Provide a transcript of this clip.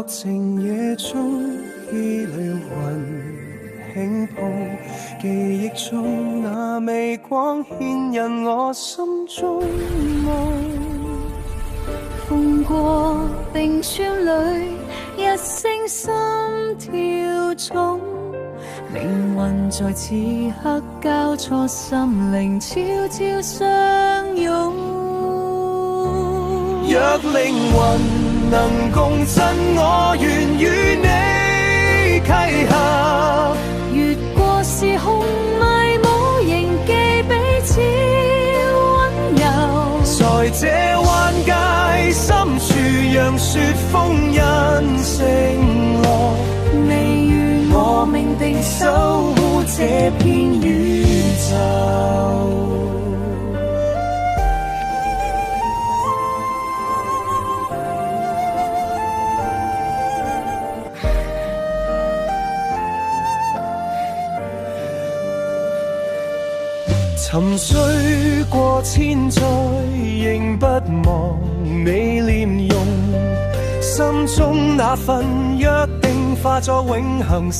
覺靜夜中依裏雲輕碰，記憶中那微光牽引我心中夢。風過冰川裏，一聲心跳重，靈魂在此刻交錯，心靈悄悄相擁。若靈魂能共振，我願與你契合，越過時空迷霧，仍記彼此溫柔。在這彎街深處，讓雪封印承諾，你與我命定守護這片宇宙。沉睡過千載，仍不忘你臉容，心中那份約定化作永恆。